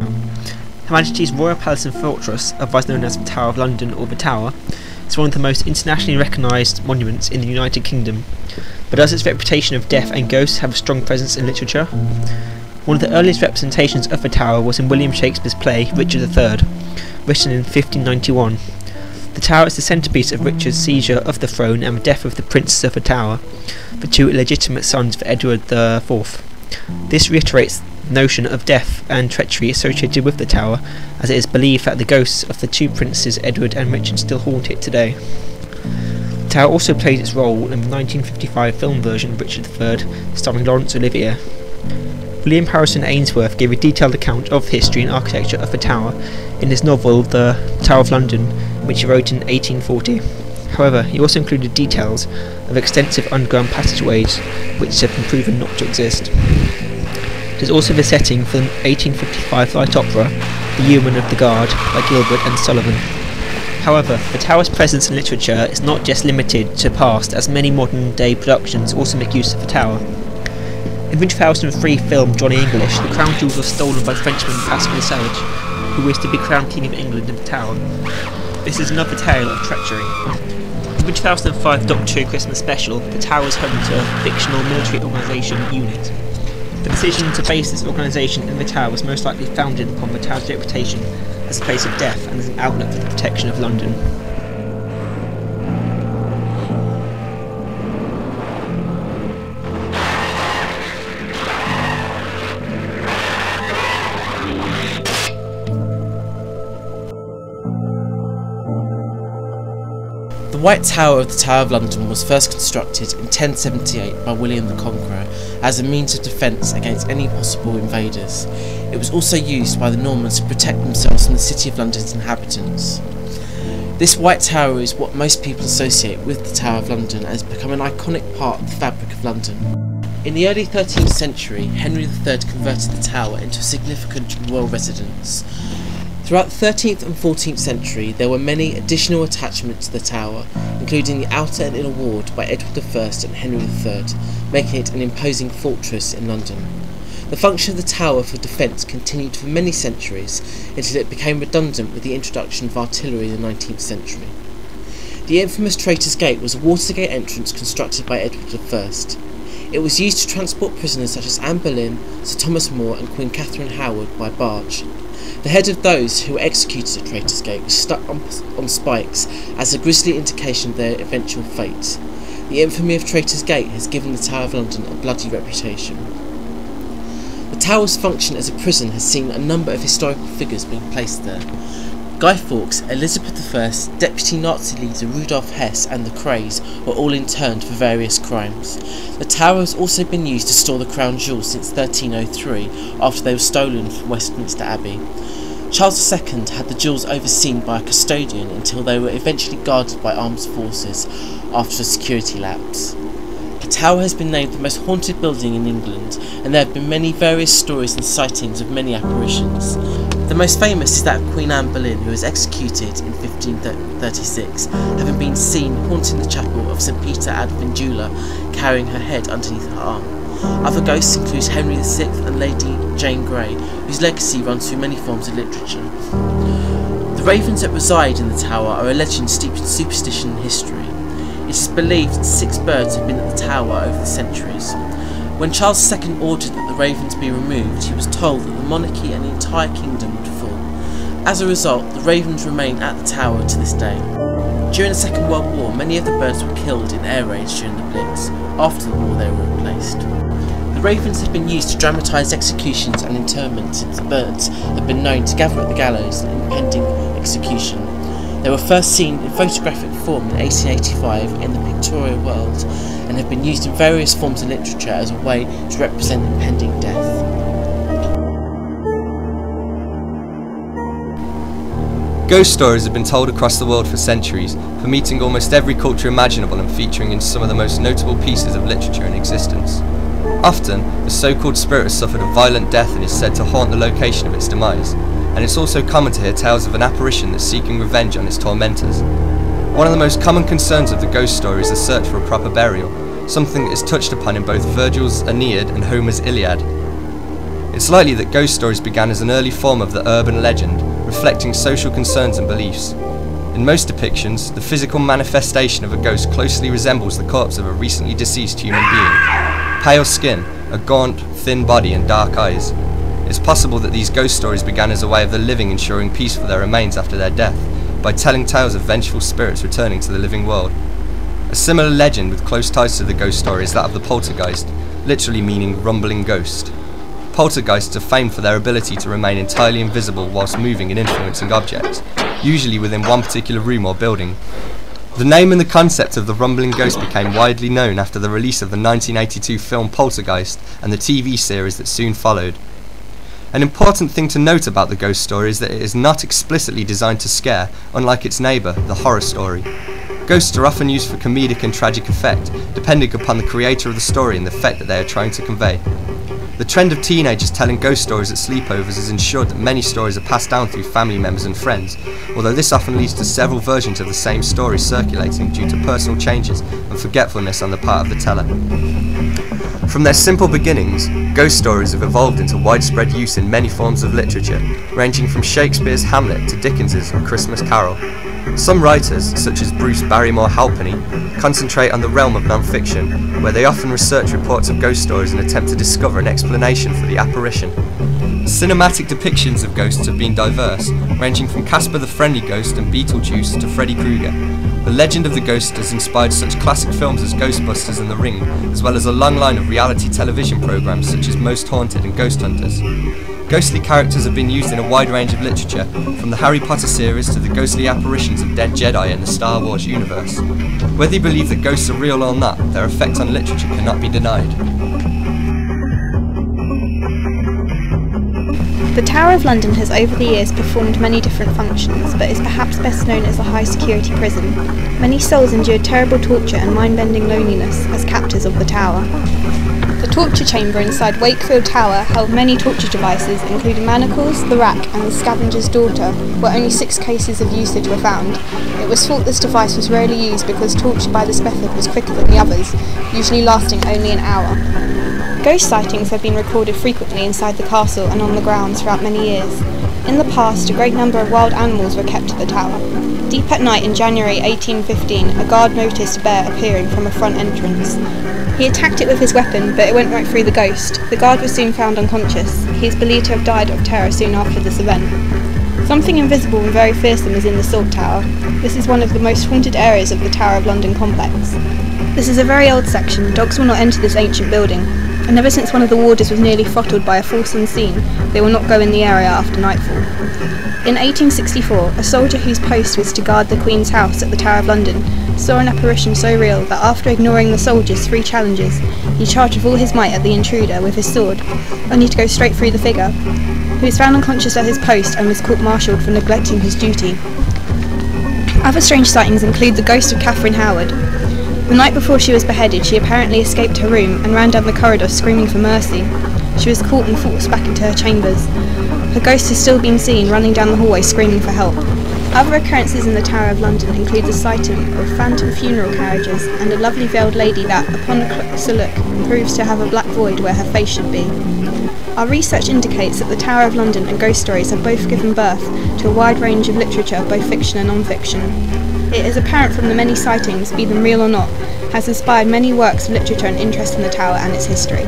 Her Majesty's Royal Palace and Fortress, otherwise known as the Tower of London or the Tower, is one of the most internationally recognised monuments in the United Kingdom, but does its reputation of death and ghosts have a strong presence in literature? One of the earliest representations of the tower was in William Shakespeare's play Richard III, written in 1591. The tower is the centrepiece of Richard's seizure of the throne and the death of the princes of the tower, the two illegitimate sons of Edward IV. This reiterates the notion of death and treachery associated with the tower, as it is believed that the ghosts of the two princes Edward and Richard still haunt it today. The tower also played its role in the 1955 film version of Richard III, starring Laurence Olivier. William Harrison Ainsworth gave a detailed account of the history and architecture of the tower in his novel The Tower of London, which he wrote in 1840. However, he also included details of extensive underground passageways which have been proven not to exist. It is also the setting for the 1855 light opera The Yeoman of the Guard by Gilbert and Sullivan. However, the tower's presence in literature is not just limited to past, as many modern day productions also make use of the tower. In the 2003 film Johnny English, the crown jewels were stolen by Frenchman Pascal Savage, who wished to be crowned King of England in the tower. This is another tale of treachery. In the 2005 Doctor Who Christmas special, the tower is home to a fictional military organisation unit. The decision to base this organisation in the tower was most likely founded upon the tower's reputation as a place of death and as an outlet for the protection of London. The White Tower of the Tower of London was first constructed in 1078 by William the Conqueror as a means of defence against any possible invaders. It was also used by the Normans to protect themselves from the City of London's inhabitants. This White Tower is what most people associate with the Tower of London and has become an iconic part of the fabric of London. In the early 13th century, Henry III converted the tower into a significant royal residence. Throughout the 13th and 14th century, there were many additional attachments to the tower, including the outer and inner ward by Edward I and Henry III, making it an imposing fortress in London. The function of the tower for defence continued for many centuries, until it became redundant with the introduction of artillery in the 19th century. The infamous Traitor's Gate was a Watergate entrance constructed by Edward I. It was used to transport prisoners such as Anne Boleyn, Sir Thomas More and Queen Catherine Howard by barge. The head of those who were executed at Traitor's Gate was stuck on spikes as a grisly indication of their eventual fate. The infamy of Traitor's Gate has given the Tower of London a bloody reputation. The tower's function as a prison has seen a number of historical figures being placed there. Guy Fawkes, Elizabeth I, Deputy Nazi leader Rudolf Hess and the Krays were all interned for various crimes. The tower has also been used to store the crown jewels since 1303 after they were stolen from Westminster Abbey. Charles II had the jewels overseen by a custodian until they were eventually guarded by armed forces after a security lapse. The tower has been named the most haunted building in England, and there have been many various stories and sightings of many apparitions. The most famous is that of Queen Anne Boleyn, who was executed in 1536, having been seen haunting the chapel of St Peter ad Vindula, carrying her head underneath her arm. Other ghosts include Henry VI and Lady Jane Grey, whose legacy runs through many forms of literature. The ravens that reside in the tower are a legend steeped in superstition and history. It is believed that 6 birds have been at the tower over the centuries. When Charles II ordered that the ravens be removed, he was told that the monarchy and the entire kingdom would fall. As a result, the ravens remain at the tower to this day. During the Second World War, many of the birds were killed in air raids during the Blitz. After the war, they were replaced. The ravens have been used to dramatise executions and interments, since the birds have been known to gather at the gallows in impending execution. They were first seen in photographic form in 1885 in the pictorial world, and have been used in various forms of literature as a way to represent impending death. Ghost stories have been told across the world for centuries, permeating almost every culture imaginable and featuring in some of the most notable pieces of literature in existence. Often, the so-called spirit has suffered a violent death and is said to haunt the location of its demise, and it's also common to hear tales of an apparition that's seeking revenge on its tormentors. One of the most common concerns of the ghost story is the search for a proper burial, something that is touched upon in both Virgil's Aeneid and Homer's Iliad. It's likely that ghost stories began as an early form of the urban legend, reflecting social concerns and beliefs. In most depictions, the physical manifestation of a ghost closely resembles the corpse of a recently deceased human being. Pale skin, a gaunt, thin body and dark eyes. It's possible that these ghost stories began as a way of the living ensuring peace for their remains after their death, by telling tales of vengeful spirits returning to the living world. A similar legend with close ties to the ghost story is that of the poltergeist, literally meaning rumbling ghost. Poltergeists are famed for their ability to remain entirely invisible whilst moving and influencing objects, usually within one particular room or building. The name and the concept of the rumbling ghost became widely known after the release of the 1982 film Poltergeist and the TV series that soon followed. An important thing to note about the ghost story is that it is not explicitly designed to scare, unlike its neighbour, the horror story. Ghosts are often used for comedic and tragic effect, depending upon the creator of the story and the effect that they are trying to convey. The trend of teenagers telling ghost stories at sleepovers has ensured that many stories are passed down through family members and friends, although this often leads to several versions of the same story circulating due to personal changes and forgetfulness on the part of the teller. From their simple beginnings, ghost stories have evolved into widespread use in many forms of literature, ranging from Shakespeare's Hamlet to Dickens's A Christmas Carol. Some writers, such as Bruce Barrymore Halpenny, concentrate on the realm of non-fiction, where they often research reports of ghost stories and attempt to discover an explanation for the apparition. Cinematic depictions of ghosts have been diverse, ranging from Casper the Friendly Ghost and Beetlejuice to Freddy Krueger. The legend of the ghost has inspired such classic films as Ghostbusters and The Ring, as well as a long line of reality television programs such as Most Haunted and Ghost Hunters. Ghostly characters have been used in a wide range of literature, from the Harry Potter series to the ghostly apparitions of dead Jedi in the Star Wars universe. Whether you believe that ghosts are real or not, their effect on literature cannot be denied. The Tower of London has over the years performed many different functions, but is perhaps best known as a high-security prison. Many souls endured terrible torture and mind-bending loneliness as captors of the tower. The torture chamber inside Wakefield Tower held many torture devices, including manacles, the rack and the scavenger's daughter, where only 6 cases of usage were found. It was thought this device was rarely used because torture by this method was quicker than the others, usually lasting only an hour. Ghost sightings have been recorded frequently inside the castle and on the grounds throughout many years. In the past, a great number of wild animals were kept at the tower. Deep at night in January 1815, a guard noticed a bear appearing from a front entrance. He attacked it with his weapon, but it went right through the ghost. The guard was soon found unconscious. He is believed to have died of terror soon after this event. Something invisible and very fearsome is in the Salt Tower. This is one of the most haunted areas of the Tower of London complex. This is a very old section. Dogs will not enter this ancient building, and ever since one of the warders was nearly throttled by a force unseen, they will not go in the area after nightfall. In 1864, a soldier whose post was to guard the Queen's house at the Tower of London saw an apparition so real that after ignoring the soldier's 3 challenges, he charged with all his might at the intruder with his sword, only to go straight through the figure. He was found unconscious at his post and was court-martialed for neglecting his duty. Other strange sightings include the ghost of Catherine Howard. The night before she was beheaded, she apparently escaped her room and ran down the corridor screaming for mercy. She was caught and forced back into her chambers. Her ghost has still been seen running down the hallway screaming for help. Other occurrences in the Tower of London include the sighting of phantom funeral carriages and a lovely veiled lady that, upon a closer look, proves to have a black void where her face should be. Our research indicates that the Tower of London and ghost stories have both given birth to a wide range of literature, both fiction and non-fiction. It is apparent from the many sightings, be them real or not, has inspired many works of literature and interest in the tower and its history.